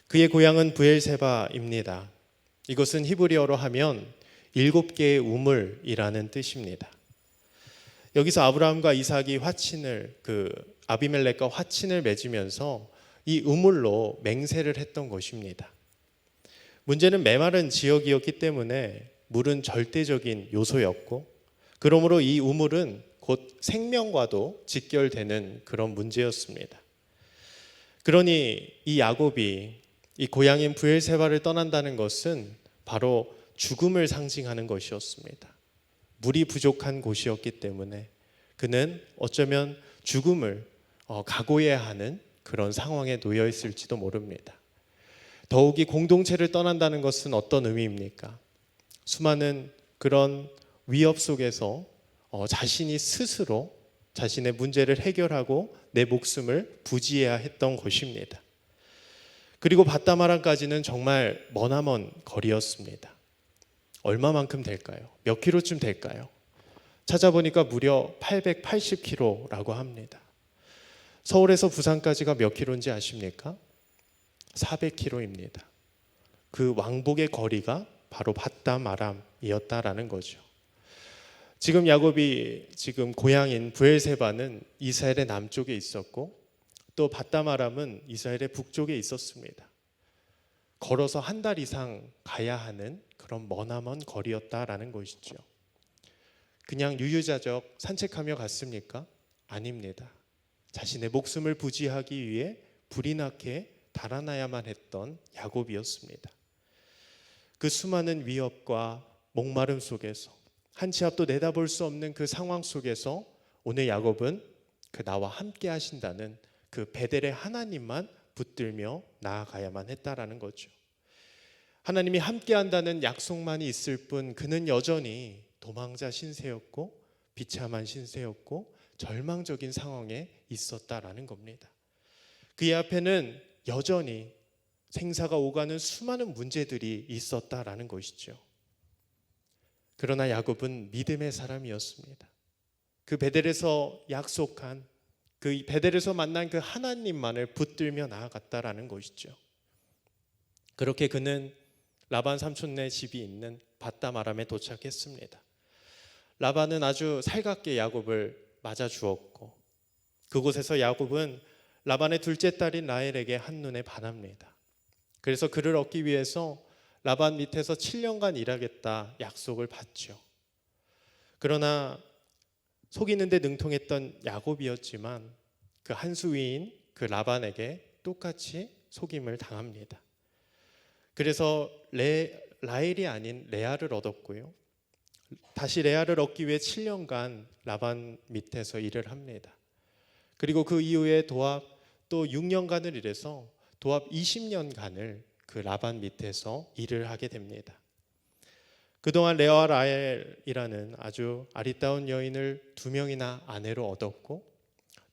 그의 고향은 브엘세바입니다. 이것은 히브리어로 하면 7개의 우물이라는 뜻입니다. 여기서 아브라함과 이삭이 아비멜렉과 화친을 맺으면서 이 우물로 맹세를 했던 것입니다. 문제는 메마른 지역이었기 때문에 물은 절대적인 요소였고, 그러므로 이 우물은 곧 생명과도 직결되는 그런 문제였습니다. 그러니 이 야곱이 이 고향인 브엘세바를 떠난다는 것은 바로 죽음을 상징하는 것이었습니다. 물이 부족한 곳이었기 때문에 그는 어쩌면 죽음을 각오해야 하는 그런 상황에 놓여 있을지도 모릅니다. 더욱이 공동체를 떠난다는 것은 어떤 의미입니까? 수많은 그런 위협 속에서 자신이 스스로 자신의 문제를 해결하고 내 목숨을 부지해야 했던 것입니다. 그리고 바다마람까지는 정말 머나먼 거리였습니다. 얼마만큼 될까요? 몇 킬로쯤 될까요? 찾아보니까 무려 880km라고 합니다. 서울에서 부산까지가 몇 킬로인지 아십니까? 400km입니다. 그 왕복의 거리가 바로 바다마람이었다라는 거죠. 지금 야곱이 고향인 브엘세바는 이스라엘의 남쪽에 있었고, 또 바다마람은 이스라엘의 북쪽에 있었습니다. 걸어서 한 달 이상 가야 하는 그런 머나먼 거리였다라는 것이죠. 그냥 유유자적 산책하며 갔습니까? 아닙니다. 자신의 목숨을 부지하기 위해 불이 나게 달아나야만 했던 야곱이었습니다. 그 수많은 위협과 목마름 속에서 한 치 앞도 내다볼 수 없는 그 상황 속에서 오늘 야곱은 그 나와 함께 하신다는 그 베델의 하나님만 붙들며 나아가야만 했다라는 거죠. 하나님이 함께 한다는 약속만이 있을 뿐 그는 여전히 도망자 신세였고 비참한 신세였고 절망적인 상황에 있었다라는 겁니다. 그의 앞에는 여전히 생사가 오가는 수많은 문제들이 있었다라는 것이죠. 그러나 야곱은 믿음의 사람이었습니다. 그 베델에서 약속한 그 베델에서 만난 그 하나님만을 붙들며 나아갔다라는 것이죠. 그렇게 그는 라반 삼촌네 집이 있는 바다마람에 도착했습니다. 라반은 아주 살갑게 야곱을 맞아 주었고, 그곳에서 야곱은 라반의 둘째 딸인 라헬에게 한눈에 반합니다. 그래서 그를 얻기 위해서 라반 밑에서 7년간 일하겠다 약속을 받죠. 그러나 속이는 데 능통했던 야곱이었지만 그 한수 위인 그 라반에게 똑같이 속임을 당합니다. 그래서 라헬이 아닌 레아를 얻었고요. 다시 레아를 얻기 위해 7년간 라반 밑에서 일을 합니다. 그리고 그 이후에 도합 또 6년간을 일해서 도합 20년간을 그 라반 밑에서 일을 하게 됩니다. 그동안 레아와 라헬이라는 아주 아리따운 여인을 2명이나 아내로 얻었고,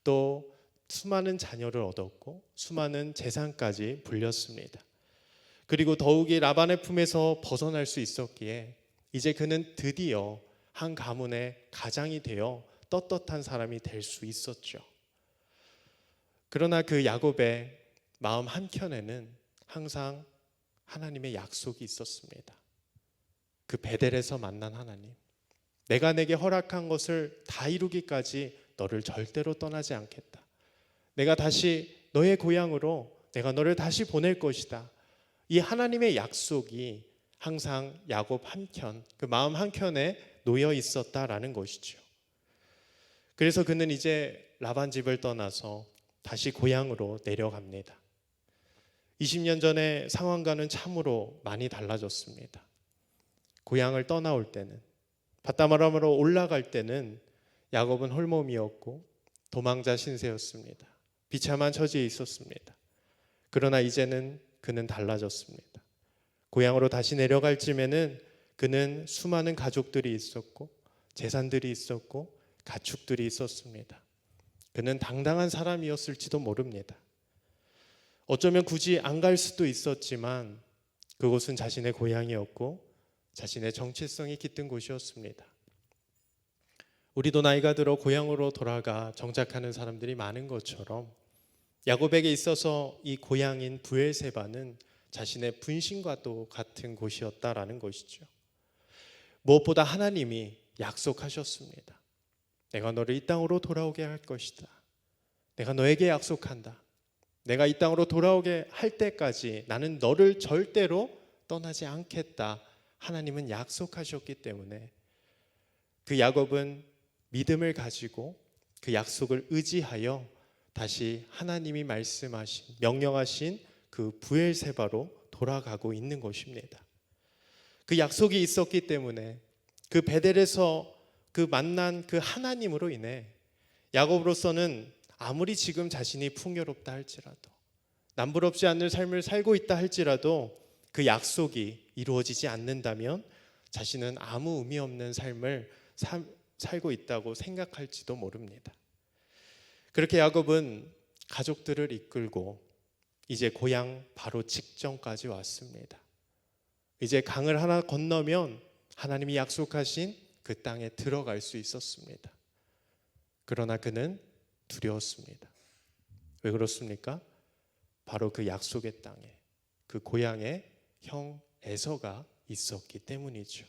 또 수많은 자녀를 얻었고 수많은 재산까지 불렸습니다. 그리고 더욱이 라반의 품에서 벗어날 수 있었기에 이제 그는 드디어 한 가문의 가장이 되어 떳떳한 사람이 될 수 있었죠. 그러나 그 야곱의 마음 한켠에는 항상 하나님의 약속이 있었습니다. 그 베델에서 만난 하나님, 내가 내게 허락한 것을 다 이루기까지 너를 절대로 떠나지 않겠다. 내가 다시 너의 고향으로 내가 너를 다시 보낼 것이다. 이 하나님의 약속이 항상 야곱 한켠, 그 마음 한켠에 놓여 있었다라는 것이죠. 그래서 그는 이제 라반 집을 떠나서 다시 고향으로 내려갑니다. 20년 전의 상황과는 참으로 많이 달라졌습니다. 고향을 떠나올 때는, 바다마람으로 올라갈 때는 야곱은 홀몸이었고 도망자 신세였습니다. 비참한 처지에 있었습니다. 그러나 이제는 그는 달라졌습니다. 고향으로 다시 내려갈 쯤에는 그는 수많은 가족들이 있었고 재산들이 있었고 가축들이 있었습니다. 그는 당당한 사람이었을지도 모릅니다. 어쩌면 굳이 안 갈 수도 있었지만 그곳은 자신의 고향이었고 자신의 정체성이 깃든 곳이었습니다. 우리도 나이가 들어 고향으로 돌아가 정착하는 사람들이 많은 것처럼 야곱에게 있어서 이 고향인 브엘세바는 자신의 분신과도 같은 곳이었다라는 것이죠. 무엇보다 하나님이 약속하셨습니다. 내가 너를 이 땅으로 돌아오게 할 것이다. 내가 너에게 약속한다. 내가 이 땅으로 돌아오게 할 때까지 나는 너를 절대로 떠나지 않겠다. 하나님은 약속하셨기 때문에 그 야곱은 믿음을 가지고 그 약속을 의지하여 다시 하나님이 말씀하신, 명령하신 그 브엘세바로 돌아가고 있는 것입니다. 그 약속이 있었기 때문에 그 베델에서 그 만난 그 하나님으로 인해 야곱으로서는 아무리 지금 자신이 풍요롭다 할지라도, 남부럽지 않는 삶을 살고 있다 할지라도 그 약속이 이루어지지 않는다면 자신은 아무 의미 없는 삶을 살고 있다고 생각할지도 모릅니다. 그렇게 야곱은 가족들을 이끌고 이제 고향 바로 직전까지 왔습니다. 이제 강을 하나 건너면 하나님이 약속하신 그 땅에 들어갈 수 있었습니다. 그러나 그는 두려웠습니다. 왜 그렇습니까? 바로 그 약속의 땅에, 그 고향에 형 에서가 있었기 때문이죠.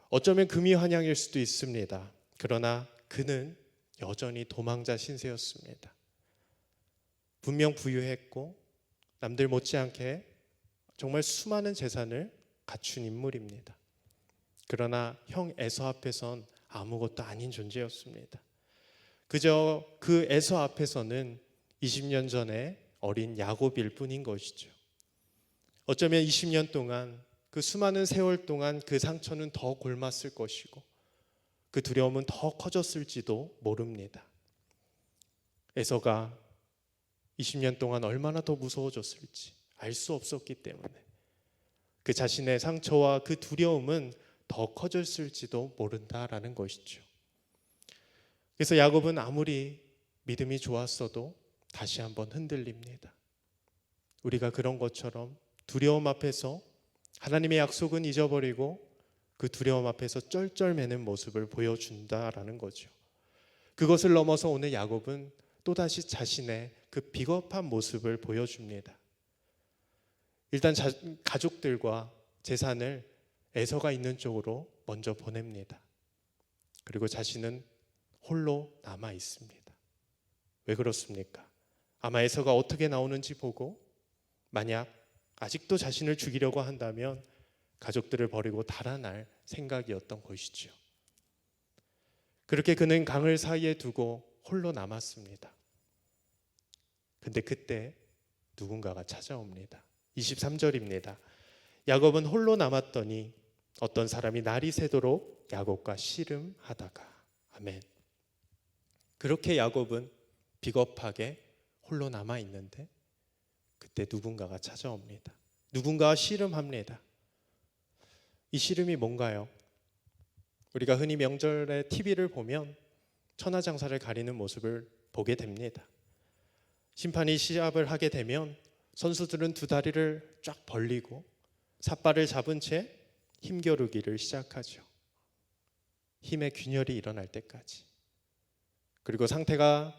어쩌면 금이환영일 수도 있습니다. 그러나 그는 여전히 도망자 신세였습니다. 분명 부유했고 남들 못지않게 정말 수많은 재산을 갖춘 인물입니다. 그러나 형 에서 앞에선 아무것도 아닌 존재였습니다. 그저 그 에서 앞에서는 20년 전에 어린 야곱일 뿐인 것이죠. 어쩌면 20년 동안, 그 수많은 세월 동안 그 상처는 더 골맞을 것이고 그 두려움은 더 커졌을지도 모릅니다. 에서가 20년 동안 얼마나 더 무서워졌을지 알 수 없었기 때문에 그 자신의 상처와 그 두려움은 더 커졌을지도 모른다라는 것이죠. 그래서 야곱은 아무리 믿음이 좋았어도 다시 한번 흔들립니다. 우리가 그런 것처럼 두려움 앞에서 하나님의 약속은 잊어버리고 그 두려움 앞에서 쩔쩔매는 모습을 보여준다라는 거죠. 그것을 넘어서 오늘 야곱은 또다시 자신의 그 비겁한 모습을 보여줍니다. 일단 가족들과 재산을 에서가 있는 쪽으로 먼저 보냅니다. 그리고 자신은 홀로 남아 있습니다. 왜 그렇습니까? 아마 에서가 어떻게 나오는지 보고 만약 아직도 자신을 죽이려고 한다면 가족들을 버리고 달아날 생각이었던 것이죠. 그렇게 그는 강을 사이에 두고 홀로 남았습니다. 근데 그때 누군가가 찾아옵니다. 23절입니다. 야곱은 홀로 남았더니 어떤 사람이 날이 새도록 야곱과 씨름하다가. 아멘. 그렇게 야곱은 비겁하게 홀로 남아 있는데 그때 누군가가 찾아옵니다. 누군가와 씨름합니다. 이 씨름이 뭔가요? 우리가 흔히 명절에 TV를 보면 천하장사를 가리는 모습을 보게 됩니다. 심판이 시합을 하게 되면 선수들은 두 다리를 쫙 벌리고 삿발을 잡은 채 힘겨루기를 시작하죠. 힘의 균열이 일어날 때까지. 그리고 상대가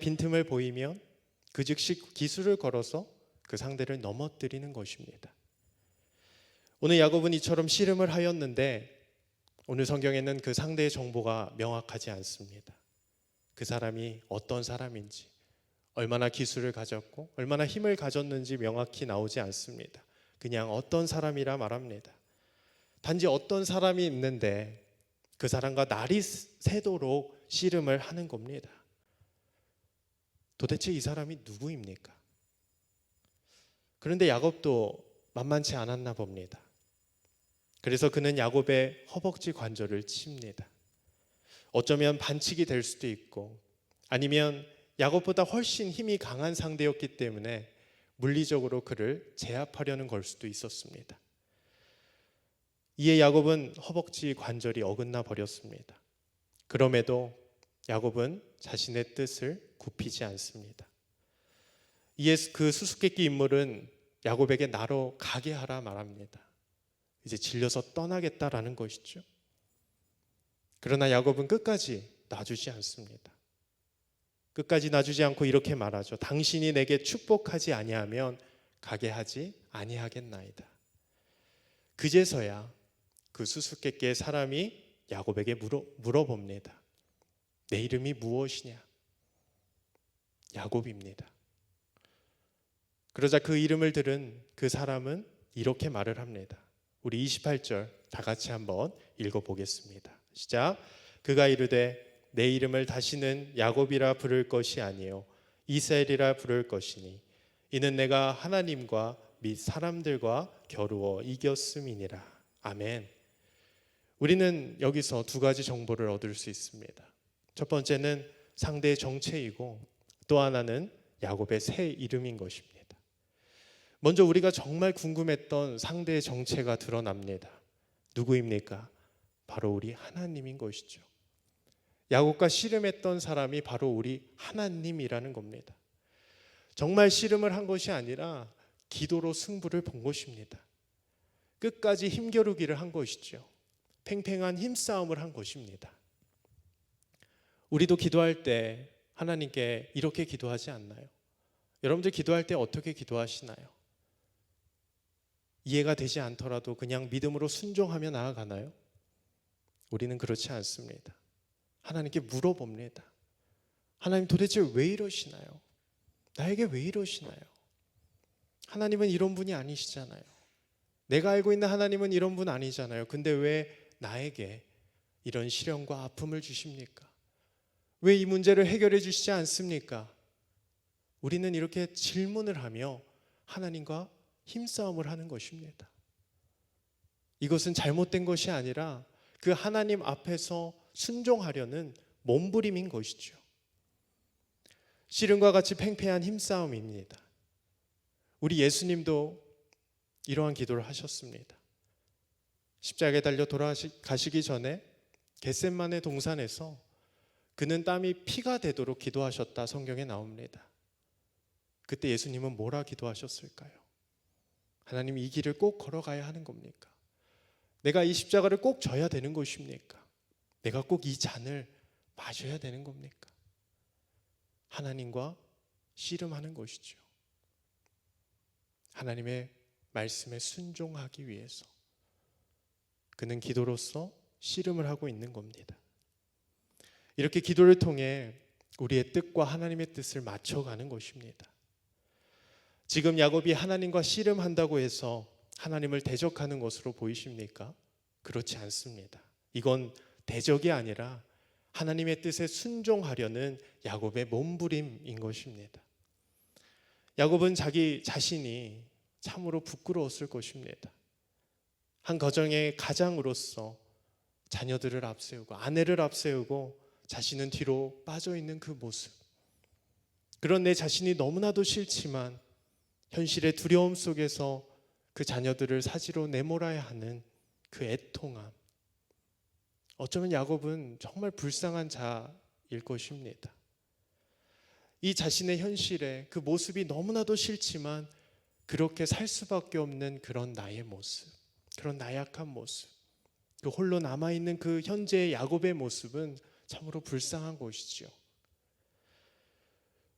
빈틈을 보이면 그 즉시 기술을 걸어서 그 상대를 넘어뜨리는 것입니다. 오늘 야곱은 이처럼 씨름을 하였는데 오늘 성경에는 그 상대의 정보가 명확하지 않습니다. 그 사람이 어떤 사람인지, 얼마나 기술을 가졌고 얼마나 힘을 가졌는지 명확히 나오지 않습니다. 그냥 어떤 사람이라 말합니다. 단지 어떤 사람이 있는데 그 사람과 날이 새도록 씨름을 하는 겁니다. 도대체 이 사람이 누구입니까? 그런데 야곱도 만만치 않았나 봅니다. 그래서 그는 야곱의 허벅지 관절을 칩니다. 어쩌면 반칙이 될 수도 있고 아니면 야곱보다 훨씬 힘이 강한 상대였기 때문에 물리적으로 그를 제압하려는 걸 수도 있었습니다. 이에 야곱은 허벅지 관절이 어긋나 버렸습니다. 그럼에도 야곱은 자신의 뜻을 굽히지 않습니다. 이에 그 수수께끼 인물은 야곱에게 나로 가게 하라 말합니다. 이제 질려서 떠나겠다라는 것이죠. 그러나 야곱은 끝까지 놔주지 않습니다. 끝까지 놔주지 않고 이렇게 말하죠. 당신이 내게 축복하지 아니하면 가게 하지 아니하겠나이다. 그제서야 그 수수께끼의 사람이 야곱에게 물어봅니다. 내 이름이 무엇이냐? 야곱입니다. 그러자 그 이름을 들은 그 사람은 이렇게 말을 합니다. 우리 28절 다 같이 한번 읽어보겠습니다. 시작. 그가 이르되 내 이름을 다시는 야곱이라 부를 것이 아니요 이스라엘이라 부를 것이니 이는 내가 하나님과 및 사람들과 겨루어 이겼음이니라. 아멘. 우리는 여기서 두 가지 정보를 얻을 수 있습니다. 첫 번째는 상대의 정체이고 또 하나는 야곱의 새 이름인 것입니다. 먼저 우리가 정말 궁금했던 상대의 정체가 드러납니다. 누구입니까? 바로 우리 하나님인 것이죠. 야곱과 씨름했던 사람이 바로 우리 하나님이라는 겁니다. 정말 씨름을 한 것이 아니라 기도로 승부를 본 것입니다. 끝까지 힘겨루기를 한 것이죠. 팽팽한 힘싸움을 한 것입니다. 우리도 기도할 때 하나님께 이렇게 기도하지 않나요? 여러분들 기도할 때 어떻게 기도하시나요? 이해가 되지 않더라도 그냥 믿음으로 순종하며 나아가나요? 우리는 그렇지 않습니다. 하나님께 물어봅니다. 하나님 도대체 왜 이러시나요? 나에게 왜 이러시나요? 하나님은 이런 분이 아니시잖아요. 내가 알고 있는 하나님은 이런 분 아니잖아요. 근데 왜 나에게 이런 시련과 아픔을 주십니까? 왜 이 문제를 해결해 주시지 않습니까? 우리는 이렇게 질문을 하며 하나님과 힘싸움을 하는 것입니다. 이것은 잘못된 것이 아니라 그 하나님 앞에서 순종하려는 몸부림인 것이죠. 씨름과 같이 팽팽한 힘싸움입니다. 우리 예수님도 이러한 기도를 하셨습니다. 십자가에 달려 돌아가시기 전에 겟셋마네 동산에서 그는 땀이 피가 되도록 기도하셨다 성경에 나옵니다. 그때 예수님은 뭐라 기도하셨을까요? 하나님, 이 길을 꼭 걸어가야 하는 겁니까? 내가 이 십자가를 꼭 져야 되는 것입니까? 내가 꼭 이 잔을 마셔야 되는 겁니까? 하나님과 씨름하는 것이죠. 하나님의 말씀에 순종하기 위해서 그는 기도로서 씨름을 하고 있는 겁니다. 이렇게 기도를 통해 우리의 뜻과 하나님의 뜻을 맞춰가는 것입니다. 지금 야곱이 하나님과 씨름한다고 해서 하나님을 대적하는 것으로 보이십니까? 그렇지 않습니다. 이건 대적이 아니라 하나님의 뜻에 순종하려는 야곱의 몸부림인 것입니다. 야곱은 자기 자신이 참으로 부끄러웠을 것입니다. 한 가정의 가장으로서 자녀들을 앞세우고 아내를 앞세우고 자신은 뒤로 빠져있는 그 모습, 그런 내 자신이 너무나도 싫지만 현실의 두려움 속에서 그 자녀들을 사지로 내몰아야 하는 그 애통함, 어쩌면 야곱은 정말 불쌍한 자일 것입니다. 이 자신의 현실에 그 모습이 너무나도 싫지만 그렇게 살 수밖에 없는 그런 나의 모습, 그런 나약한 모습, 그 홀로 남아있는 그 현재의 야곱의 모습은 참으로 불쌍한 것이죠.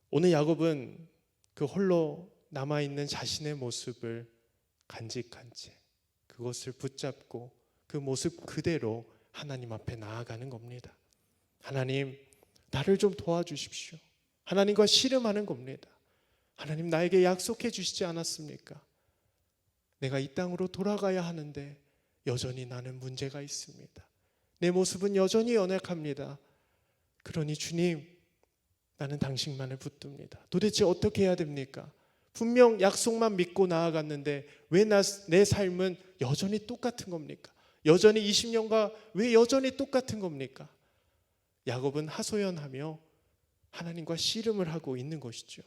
오늘 야곱은 그 홀로 남아있는 자신의 모습을 간직한 채 그것을 붙잡고 그 모습 그대로 하나님 앞에 나아가는 겁니다. 하나님, 나를 좀 도와주십시오. 하나님과 씨름하는 겁니다. 하나님, 나에게 약속해 주시지 않았습니까? 내가 이 땅으로 돌아가야 하는데 여전히 나는 문제가 있습니다. 내 모습은 여전히 연약합니다. 그러니 주님, 나는 당신만을 붙듭니다. 도대체 어떻게 해야 됩니까? 분명 약속만 믿고 나아갔는데 왜 내 삶은 여전히 똑같은 겁니까? 여전히 20년과 왜 여전히 똑같은 겁니까? 야곱은 하소연하며 하나님과 씨름을 하고 있는 것이죠.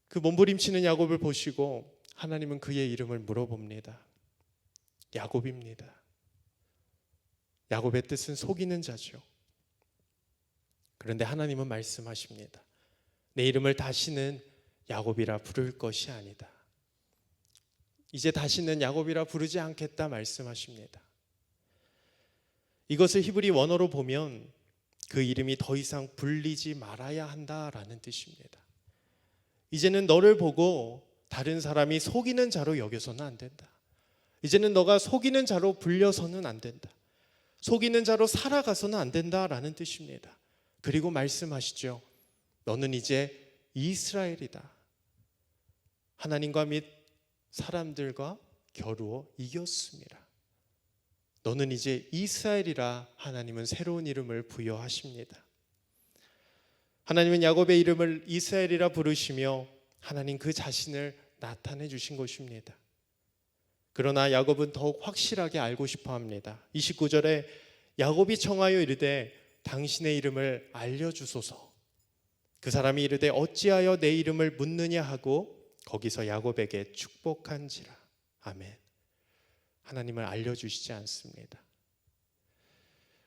그 몸부림치는 야곱을 보시고 하나님은 그의 이름을 물어봅니다. 야곱입니다. 야곱의 뜻은 속이는 자죠. 그런데 하나님은 말씀하십니다. 내 이름을 다시는 야곱이라 부를 것이 아니다. 이제 다시는 야곱이라 부르지 않겠다 말씀하십니다. 이것을 히브리 원어로 보면 그 이름이 더 이상 불리지 말아야 한다라는 뜻입니다. 이제는 너를 보고 다른 사람이 속이는 자로 여겨서는 안 된다. 이제는 너가 속이는 자로 불려서는 안 된다. 속이는 자로 살아가서는 안 된다라는 뜻입니다. 그리고 말씀하시죠. 너는 이제 이스라엘이다. 하나님과 및 사람들과 겨루어 이겼습니다. 너는 이제 이스라엘이라 하나님은 새로운 이름을 부여하십니다. 하나님은 야곱의 이름을 이스라엘이라 부르시며 하나님 그 자신을 나타내 주신 것입니다. 그러나 야곱은 더욱 확실하게 알고 싶어 합니다. 29절에 야곱이 청하여 이르되 당신의 이름을 알려주소서. 그 사람이 이르되 어찌하여 내 이름을 묻느냐 하고 거기서 야곱에게 축복한지라. 아멘. 하나님을 알려주시지 않습니다.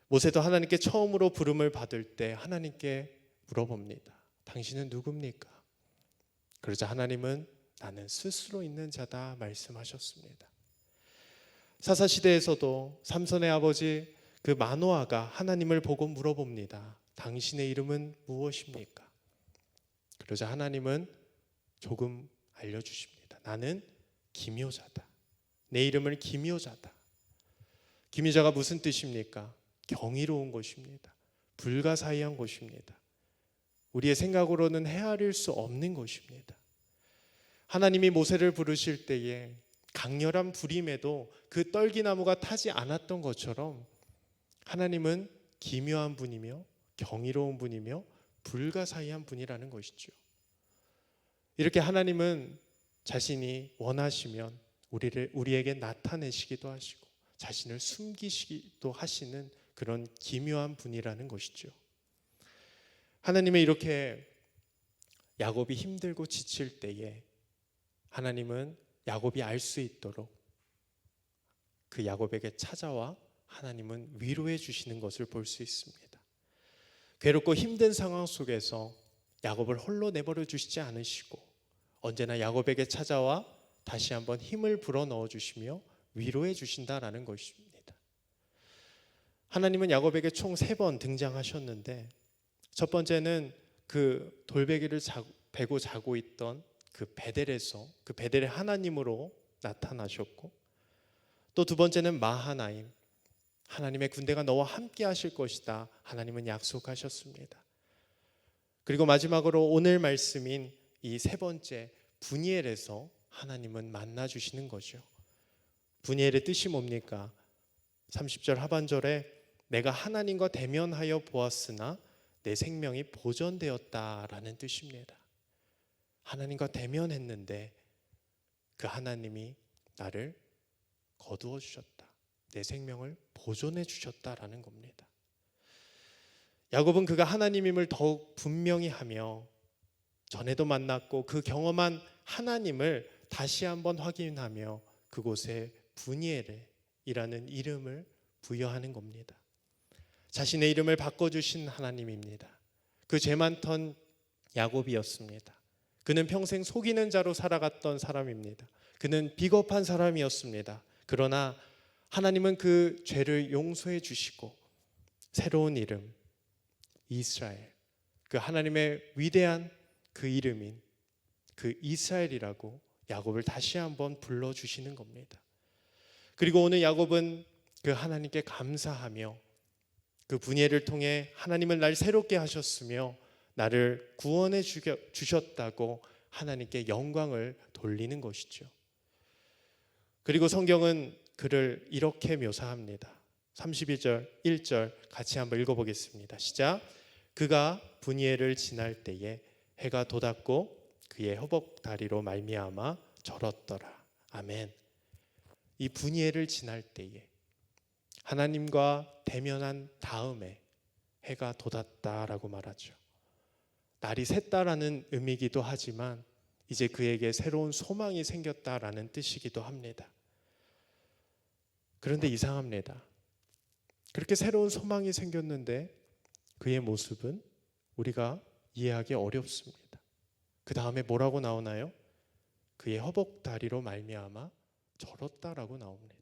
모세도 하나님께 처음으로 부름을 받을 때 하나님께 물어봅니다. 당신은 누굽니까? 그러자 하나님은 나는 스스로 있는 자다 말씀하셨습니다. 사사시대에서도 삼손의 아버지 그 마노아가 하나님을 보고 물어봅니다. 당신의 이름은 무엇입니까? 그러자 하나님은 조금 알려주십니다. 나는 기묘자다. 내 이름을 기묘자다. 기묘자가 무슨 뜻입니까? 경이로운 것입니다. 불가사의한 것입니다. 우리의 생각으로는 헤아릴 수 없는 것입니다. 하나님이 모세를 부르실 때에 강렬한 불임에도 그 떨기나무가 타지 않았던 것처럼 하나님은 기묘한 분이며 경이로운 분이며 불가사의한 분이라는 것이죠. 이렇게 하나님은 자신이 원하시면 우리에게 나타내시기도 하시고 자신을 숨기시기도 하시는 그런 기묘한 분이라는 것이죠. 하나님은 이렇게 야곱이 힘들고 지칠 때에 하나님은 야곱이 알 수 있도록 그 야곱에게 찾아와 하나님은 위로해 주시는 것을 볼 수 있습니다. 괴롭고 힘든 상황 속에서 야곱을 홀로 내버려 주시지 않으시고 언제나 야곱에게 찾아와 다시 한번 힘을 불어넣어 주시며 위로해 주신다라는 것입니다. 하나님은 야곱에게 총 3번 등장하셨는데 첫 번째는 그 돌베개를 베고 자고 있던 그 베델에서 그 베델의 하나님으로 나타나셨고 또 두 번째는 마하나임 하나님의 군대가 너와 함께 하실 것이다 하나님은 약속하셨습니다. 그리고 마지막으로 오늘 말씀인 이 3번째 브니엘에서 하나님은 만나 주시는 거죠. 브니엘의 뜻이 뭡니까? 30절 하반절에 내가 하나님과 대면하여 보았으나 내 생명이 보존되었다라는 뜻입니다. 하나님과 대면했는데 그 하나님이 나를 거두어 주셨다. 내 생명을 보존해 주셨다라는 겁니다. 야곱은 그가 하나님임을 더욱 분명히 하며 전에도 만났고 그 경험한 하나님을 다시 한번 확인하며 그곳에 브니엘이라는 이름을 부여하는 겁니다. 자신의 이름을 바꿔주신 하나님입니다. 그 죄 많던 야곱이었습니다. 그는 평생 속이는 자로 살아갔던 사람입니다. 그는 비겁한 사람이었습니다. 그러나 하나님은 그 죄를 용서해 주시고 새로운 이름 이스라엘, 그 하나님의 위대한 그 이름인 그 이스라엘이라고 야곱을 다시 한번 불러주시는 겁니다. 그리고 오늘 야곱은 그 하나님께 감사하며 그 분예를 통해 하나님은 날 새롭게 하셨으며 나를 구원해 주셨다고 하나님께 영광을 돌리는 것이죠. 그리고 성경은 그를 이렇게 묘사합니다. 32절 1절 같이 한번 읽어보겠습니다. 시작. 그가 분예를 지날 때에 해가 돋았고 그의 허벅다리로 말미암아 절었더라. 아멘. 이 분예를 지날 때에 하나님과 대면한 다음에 해가 돋았다라고 말하죠. 날이 샜다라는 의미이기도 하지만 이제 그에게 새로운 소망이 생겼다라는 뜻이기도 합니다. 그런데 이상합니다. 그렇게 새로운 소망이 생겼는데 그의 모습은 우리가 이해하기 어렵습니다. 그 다음에 뭐라고 나오나요? 그의 허벅다리로 말미암아 절었다라고 나옵니다.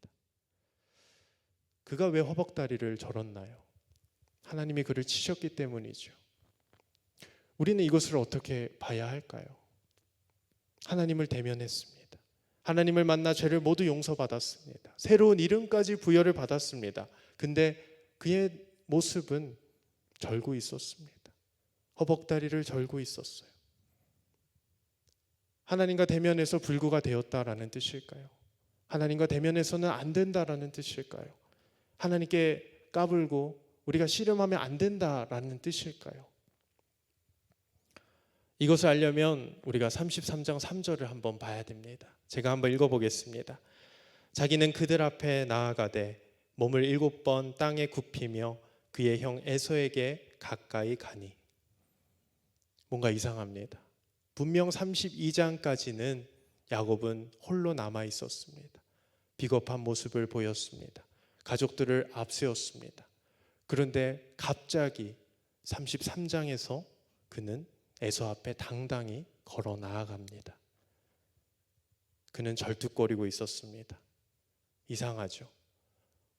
그가 왜 허벅다리를 절었나요? 하나님이 그를 치셨기 때문이죠. 우리는 이것을 어떻게 봐야 할까요? 하나님을 대면했습니다. 하나님을 만나 죄를 모두 용서받았습니다. 새로운 이름까지 부여를 받았습니다. 근데 그의 모습은 절고 있었습니다. 허벅다리를 절고 있었어요. 하나님과 대면해서 불구가 되었다라는 뜻일까요? 하나님과 대면해서는 안 된다라는 뜻일까요? 하나님께 까불고 우리가 씨름하면 안 된다라는 뜻일까요? 이것을 알려면 우리가 33장 3절을 한번 봐야 됩니다. 제가 한번 읽어보겠습니다. 자기는 그들 앞에 나아가되 몸을 7번 땅에 굽히며 그의 형 에서에게 가까이 가니. 뭔가 이상합니다. 분명 32장까지는 야곱은 홀로 남아 있었습니다. 비겁한 모습을 보였습니다. 가족들을 앞세웠습니다. 그런데 갑자기 33장에서 그는 에서 앞에 당당히 걸어 나아갑니다. 그는 절뚝거리고 있었습니다. 이상하죠.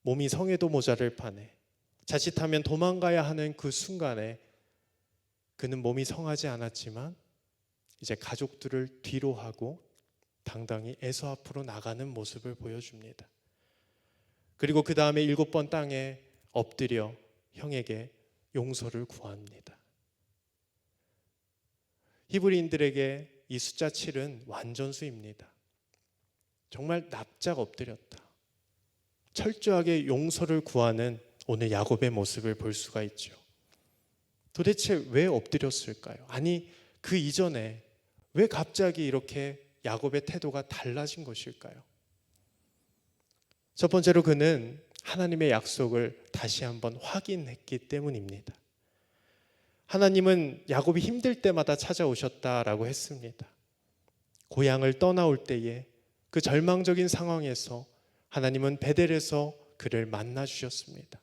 몸이 성에도 모자를 파네. 자칫하면 도망가야 하는 그 순간에 그는 몸이 성하지 않았지만 이제 가족들을 뒤로 하고 당당히 에서 앞으로 나가는 모습을 보여줍니다. 그리고 그 다음에 7번 땅에 엎드려 형에게 용서를 구합니다. 히브리인들에게 이 숫자 7은 완전수입니다. 정말 납작 엎드렸다. 철저하게 용서를 구하는 오늘 야곱의 모습을 볼 수가 있죠. 도대체 왜 엎드렸을까요? 아니, 그 이전에 왜 갑자기 이렇게 야곱의 태도가 달라진 것일까요? 첫 번째로 그는 하나님의 약속을 다시 한번 확인했기 때문입니다. 하나님은 야곱이 힘들 때마다 찾아오셨다라고 했습니다. 고향을 떠나올 때에 그 절망적인 상황에서 하나님은 베델에서 그를 만나 주셨습니다.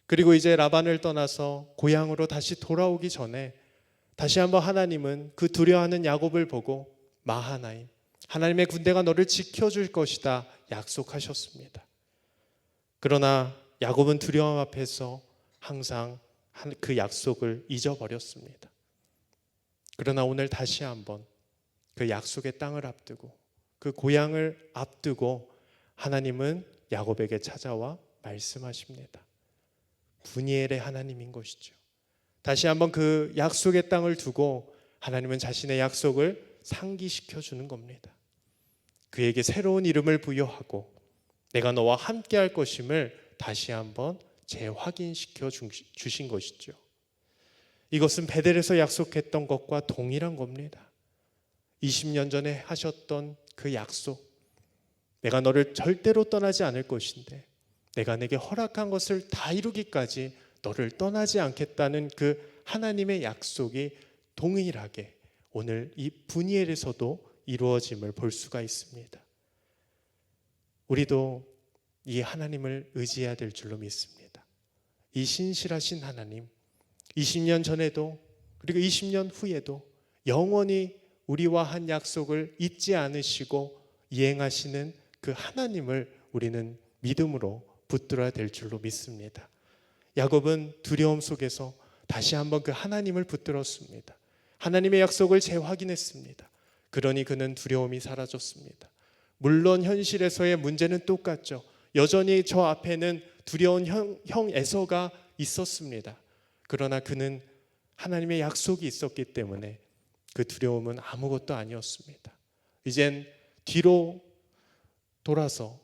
그리고 이제 라반을 떠나서 고향으로 다시 돌아오기 전에 다시 한번 하나님은 그 두려워하는 야곱을 보고 마하나임, 하나님의 군대가 너를 지켜줄 것이다 약속하셨습니다. 그러나 야곱은 두려움 앞에서 항상 그 약속을 잊어버렸습니다. 그러나 오늘 다시 한번 그 약속의 땅을 앞두고 그 고향을 앞두고 하나님은 야곱에게 찾아와 말씀하십니다. 분이엘의 하나님인 것이죠. 다시 한번 그 약속의 땅을 두고 하나님은 자신의 약속을 상기시켜 주는 겁니다. 그에게 새로운 이름을 부여하고 내가 너와 함께 할 것임을 다시 한번 재확인시켜 주신 것이죠. 이것은 베델에서 약속했던 것과 동일한 겁니다. 20년 전에 하셨던 그 약속, 내가 너를 절대로 떠나지 않을 것인데 내가 내게 허락한 것을 다 이루기까지 너를 떠나지 않겠다는 그 하나님의 약속이 동일하게 오늘 이 분이엘에서도 이루어짐을 볼 수가 있습니다. 우리도 이 하나님을 의지해야 될 줄로 믿습니다. 이 신실하신 하나님, 20년 전에도 그리고 20년 후에도 영원히 우리와 한 약속을 잊지 않으시고 이행하시는 그 하나님을 우리는 믿음으로 붙들어야 될 줄로 믿습니다. 야곱은 두려움 속에서 다시 한번 그 하나님을 붙들었습니다. 하나님의 약속을 재확인했습니다. 그러니 그는 두려움이 사라졌습니다. 물론 현실에서의 문제는 똑같죠. 여전히 저 앞에는 두려운 형 에서가 있었습니다. 그러나 그는 하나님의 약속이 있었기 때문에 그 두려움은 아무것도 아니었습니다. 이젠 뒤로 돌아서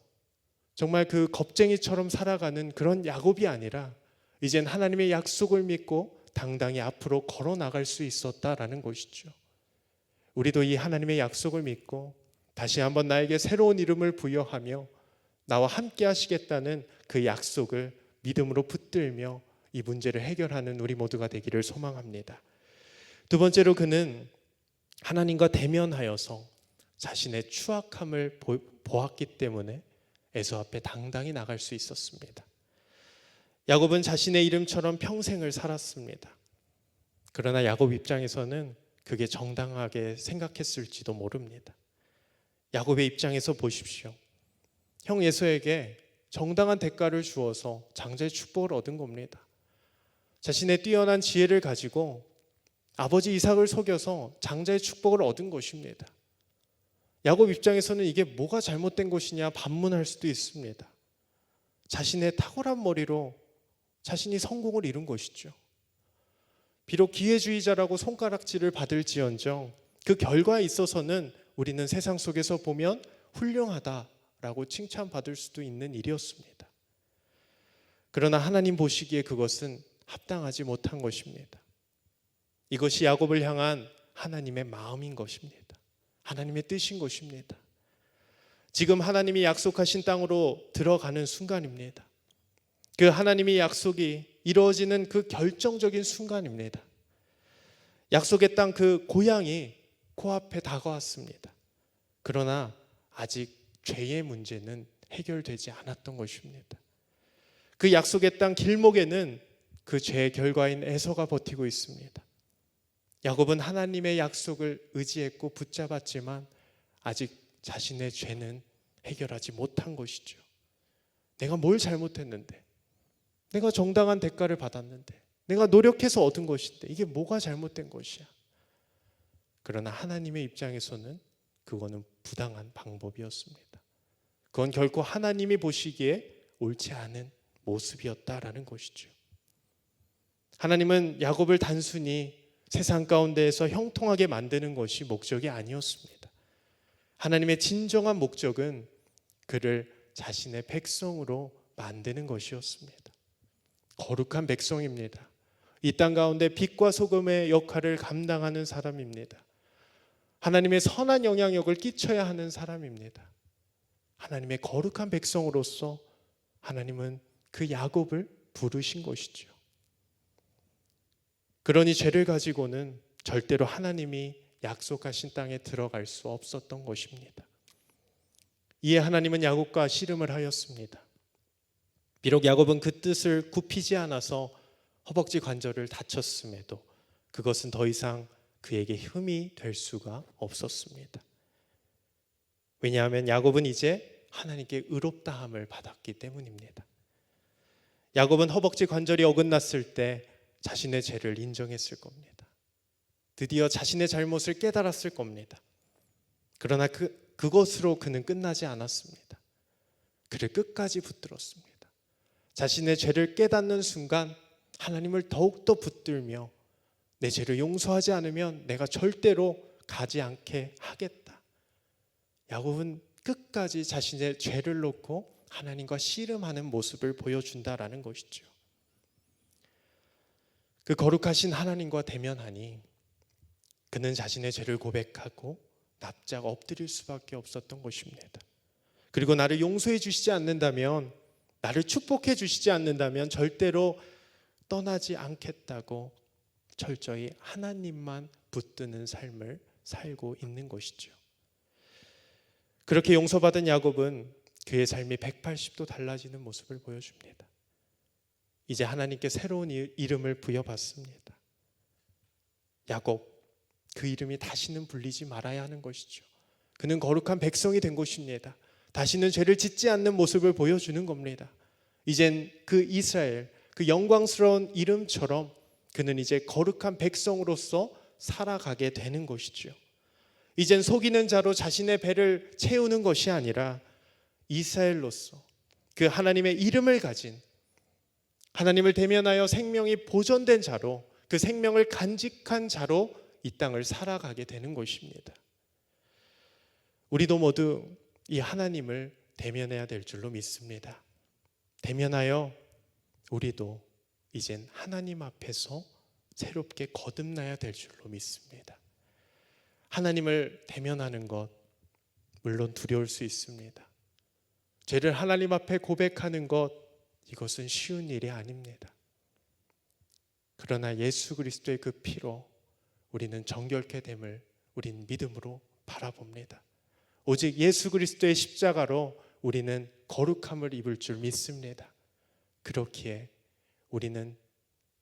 정말 그 겁쟁이처럼 살아가는 그런 야곱이 아니라 이젠 하나님의 약속을 믿고 당당히 앞으로 걸어 나갈 수 있었다라는 것이죠. 우리도 이 하나님의 약속을 믿고 다시 한번 나에게 새로운 이름을 부여하며 나와 함께 하시겠다는 그 약속을 믿음으로 붙들며 이 문제를 해결하는 우리 모두가 되기를 소망합니다. 두 번째로 그는 하나님과 대면하여서 자신의 추악함을 보았기 때문에 에서 앞에 당당히 나갈 수 있었습니다. 야곱은 자신의 이름처럼 평생을 살았습니다. 그러나 야곱 입장에서는 그게 정당하게 생각했을지도 모릅니다. 야곱의 입장에서 보십시오. 형 에서에게 정당한 대가를 주어서 장자의 축복을 얻은 겁니다. 자신의 뛰어난 지혜를 가지고 아버지 이삭을 속여서 장자의 축복을 얻은 것입니다. 야곱 입장에서는 이게 뭐가 잘못된 것이냐 반문할 수도 있습니다. 자신의 탁월한 머리로 자신이 성공을 이룬 것이죠. 비록 기회주의자라고 손가락질을 받을지언정 그 결과에 있어서는 우리는 세상 속에서 보면 훌륭하다라고 칭찬받을 수도 있는 일이었습니다. 그러나 하나님 보시기에 그것은 합당하지 못한 것입니다. 이것이 야곱을 향한 하나님의 마음인 것입니다. 하나님의 뜻인 것입니다. 지금 하나님이 약속하신 땅으로 들어가는 순간입니다. 그 하나님의 약속이 이루어지는 그 결정적인 순간입니다. 약속의 땅 그 고향이 코앞에 다가왔습니다. 그러나 아직 죄의 문제는 해결되지 않았던 것입니다. 그 약속의 땅 길목에는 그 죄의 결과인 에서가 버티고 있습니다. 야곱은 하나님의 약속을 의지했고 붙잡았지만 아직 자신의 죄는 해결하지 못한 것이죠. 내가 뭘 잘못했는데, 내가 정당한 대가를 받았는데, 내가 노력해서 얻은 것인데 이게 뭐가 잘못된 것이야. 그러나 하나님의 입장에서는 그거는 부당한 방법이었습니다. 그건 결코 하나님이 보시기에 옳지 않은 모습이었다라는 것이죠. 하나님은 야곱을 단순히 세상 가운데에서 형통하게 만드는 것이 목적이 아니었습니다. 하나님의 진정한 목적은 그를 자신의 백성으로 만드는 것이었습니다. 거룩한 백성입니다. 이 땅 가운데 빛과 소금의 역할을 감당하는 사람입니다. 하나님의 선한 영향력을 끼쳐야 하는 사람입니다. 하나님의 거룩한 백성으로서 하나님은 그 야곱을 부르신 것이죠. 그러니 죄를 가지고는 절대로 하나님이 약속하신 땅에 들어갈 수 없었던 것입니다. 이에 하나님은 야곱과 씨름을 하였습니다. 비록 야곱은 그 뜻을 굽히지 않아서 허벅지 관절을 다쳤음에도 그것은 더 이상 그에게 흠이 될 수가 없었습니다. 왜냐하면 야곱은 이제 하나님께 의롭다함을 받았기 때문입니다. 야곱은 허벅지 관절이 어긋났을 때 자신의 죄를 인정했을 겁니다. 드디어 자신의 잘못을 깨달았을 겁니다. 그러나 그것으로 그는 끝나지 않았습니다. 그를 끝까지 붙들었습니다. 자신의 죄를 깨닫는 순간 하나님을 더욱더 붙들며 내 죄를 용서하지 않으면 내가 절대로 가지 않게 하겠다. 야곱은 끝까지 자신의 죄를 놓고 하나님과 씨름하는 모습을 보여준다라는 것이죠. 그 거룩하신 하나님과 대면하니 그는 자신의 죄를 고백하고 납작 엎드릴 수밖에 없었던 것입니다. 그리고 나를 용서해 주시지 않는다면, 나를 축복해 주시지 않는다면 절대로 떠나지 않겠다고 철저히 하나님만 붙드는 삶을 살고 있는 것이죠. 그렇게 용서받은 야곱은 그의 삶이 180도 달라지는 모습을 보여줍니다. 이제 하나님께 새로운 이름을 부여받습니다. 야곱, 그 이름이 다시는 불리지 말아야 하는 것이죠. 그는 거룩한 백성이 된 것입니다. 다시는 죄를 짓지 않는 모습을 보여주는 겁니다. 이젠 그 이스라엘, 그 영광스러운 이름처럼 그는 이제 거룩한 백성으로서 살아가게 되는 것이죠. 이젠 속이는 자로 자신의 배를 채우는 것이 아니라 이스라엘로서 그 하나님의 이름을 가진, 하나님을 대면하여 생명이 보존된 자로, 그 생명을 간직한 자로 이 땅을 살아가게 되는 것입니다. 우리도 모두 이 하나님을 대면해야 될 줄로 믿습니다. 대면하여 우리도 이젠 하나님 앞에서 새롭게 거듭나야 될 줄로 믿습니다. 하나님을 대면하는 것 물론 두려울 수 있습니다. 죄를 하나님 앞에 고백하는 것, 이것은 쉬운 일이 아닙니다. 그러나 예수 그리스도의 그 피로 우리는 정결케 됨을 우린 믿음으로 바라봅니다. 오직 예수 그리스도의 십자가로 우리는 거룩함을 입을 줄 믿습니다. 그렇기에 우리는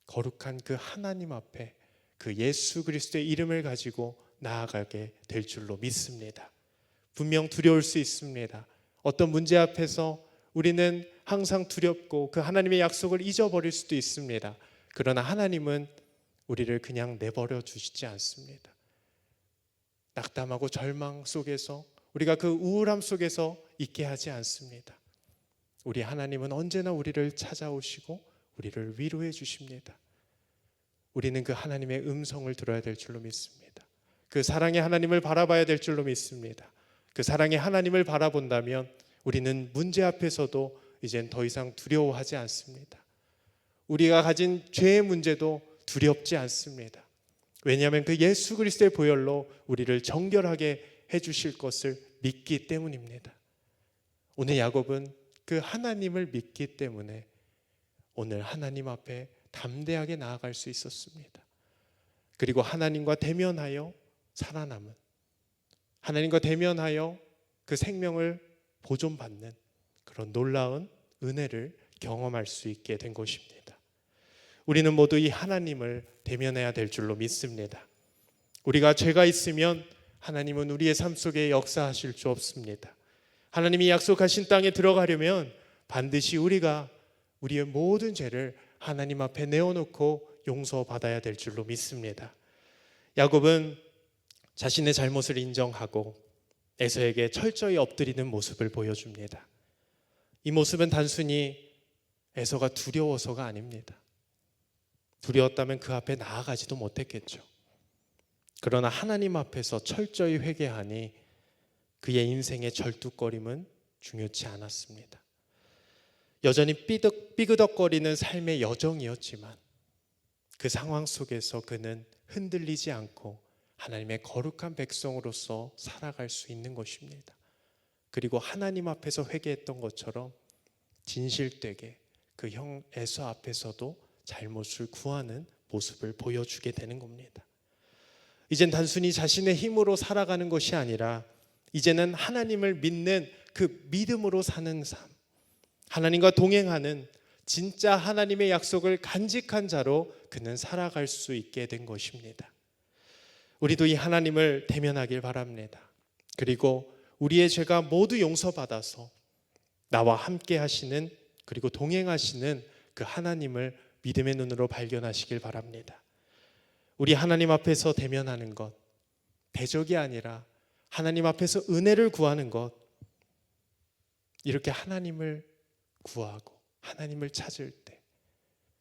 거룩한 그 하나님 앞에 그 예수 그리스도의 이름을 가지고 나아가게 될 줄로 믿습니다. 분명 두려울 수 있습니다. 어떤 문제 앞에서 우리는 항상 두렵고 그 하나님의 약속을 잊어버릴 수도 있습니다. 그러나 하나님은 우리를 그냥 내버려 두시지 않습니다. 낙담하고 절망 속에서 우리가 그 우울함 속에서 있게 하지 않습니다. 우리 하나님은 언제나 우리를 찾아오시고 우리를 위로해 주십니다. 우리는 그 하나님의 음성을 들어야 될 줄로 믿습니다. 그 사랑의 하나님을 바라봐야 될 줄로 믿습니다. 그 사랑의 하나님을 바라본다면 우리는 문제 앞에서도 이젠 더 이상 두려워하지 않습니다. 우리가 가진 죄의 문제도 두렵지 않습니다. 왜냐하면 그 예수 그리스도의 보혈로 우리를 정결하게 해주실 것을 믿기 때문입니다. 오늘 야곱은 그 하나님을 믿기 때문에 오늘 하나님 앞에 담대하게 나아갈 수 있었습니다. 그리고 하나님과 대면하여 살아남은, 하나님과 대면하여 그 생명을 보존받는 그런 놀라운 은혜를 경험할 수 있게 된 것입니다. 우리는 모두 이 하나님을 대면해야 될 줄로 믿습니다. 우리가 죄가 있으면 하나님은 우리의 삶 속에 역사하실 수 없습니다. 하나님이 약속하신 땅에 들어가려면 반드시 우리가 우리의 모든 죄를 하나님 앞에 내어놓고 용서받아야 될 줄로 믿습니다. 야곱은 자신의 잘못을 인정하고 에서에게 철저히 엎드리는 모습을 보여줍니다. 이 모습은 단순히 에서가 두려워서가 아닙니다. 두려웠다면 그 앞에 나아가지도 못했겠죠. 그러나 하나님 앞에서 철저히 회개하니 그의 인생의 절뚝거림은 중요치 않았습니다. 여전히 삐그덕거리는 삶의 여정이었지만 그 상황 속에서 그는 흔들리지 않고 하나님의 거룩한 백성으로서 살아갈 수 있는 것입니다. 그리고 하나님 앞에서 회개했던 것처럼 진실되게 그 형 에서 앞에서도 잘못을 구하는 모습을 보여주게 되는 겁니다. 이젠 단순히 자신의 힘으로 살아가는 것이 아니라 이제는 하나님을 믿는 그 믿음으로 사는 삶, 하나님과 동행하는 진짜 하나님의 약속을 간직한 자로 그는 살아갈 수 있게 된 것입니다. 우리도 이 하나님을 대면하길 바랍니다. 그리고 우리의 죄가 모두 용서받아서 나와 함께 하시는, 그리고 동행하시는 그 하나님을 믿음의 눈으로 발견하시길 바랍니다. 우리 하나님 앞에서 대면하는 것, 대적이 아니라 하나님 앞에서 은혜를 구하는 것, 이렇게 하나님을 구하고 하나님을 찾을 때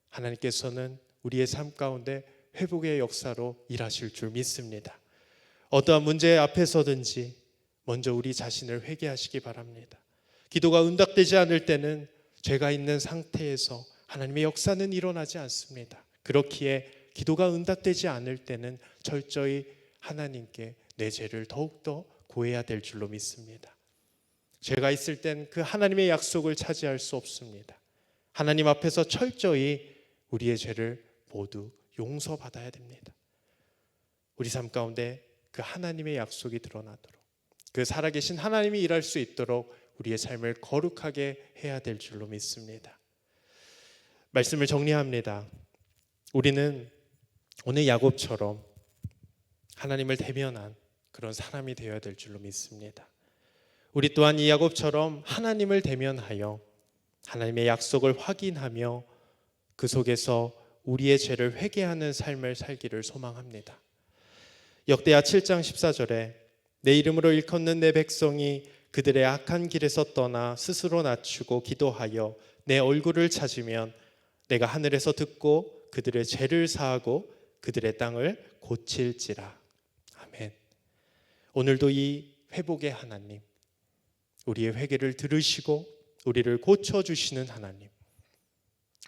하나님께서는 우리의 삶 가운데 회복의 역사로 일하실 줄 믿습니다. 어떠한 문제 앞에서든지 먼저 우리 자신을 회개하시기 바랍니다. 기도가 응답되지 않을 때는 죄가 있는 상태에서 하나님의 역사는 일어나지 않습니다. 그렇기에 기도가 응답되지 않을 때는 철저히 하나님께 내 죄를 더욱더 고해야 될 줄로 믿습니다. 죄가 있을 땐 그 하나님의 약속을 차지할 수 없습니다. 하나님 앞에서 철저히 우리의 죄를 모두 용서받아야 됩니다. 우리 삶 가운데 그 하나님의 약속이 드러나도록, 그 살아계신 하나님이 일할 수 있도록 우리의 삶을 거룩하게 해야 될 줄로 믿습니다. 말씀을 정리합니다. 우리는 오늘 야곱처럼 하나님을 대면한 그런 사람이 되어야 될 줄로 믿습니다. 우리 또한 이 야곱처럼 하나님을 대면하여 하나님의 약속을 확인하며 그 속에서 우리의 죄를 회개하는 삶을 살기를 소망합니다. 역대하 7장 14절에 내 이름으로 일컫는 내 백성이 그들의 악한 길에서 떠나 스스로 낮추고 기도하여 내 얼굴을 찾으면 내가 하늘에서 듣고 그들의 죄를 사하고 그들의 땅을 고칠지라. 아멘. 오늘도 이 회복의 하나님, 우리의 회개를 들으시고 우리를 고쳐주시는 하나님,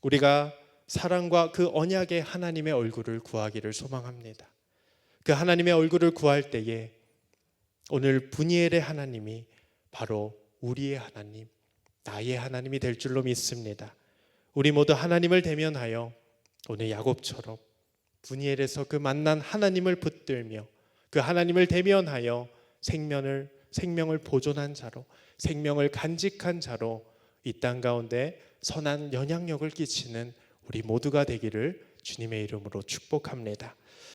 우리가 사랑과 그 언약의 하나님의 얼굴을 구하기를 소망합니다. 그 하나님의 얼굴을 구할 때에 오늘 분이엘의 하나님이 바로 우리의 하나님, 나의 하나님이 될 줄로 믿습니다. 우리 모두 하나님을 대면하여 오늘 야곱처럼 분이엘에서 그 만난 하나님을 붙들며 그 하나님을 대면하여 생명을 보존한 자로, 생명을 간직한 자로 이 땅 가운데 선한 영향력을 끼치는 우리 모두가 되기를 주님의 이름으로 축복합니다.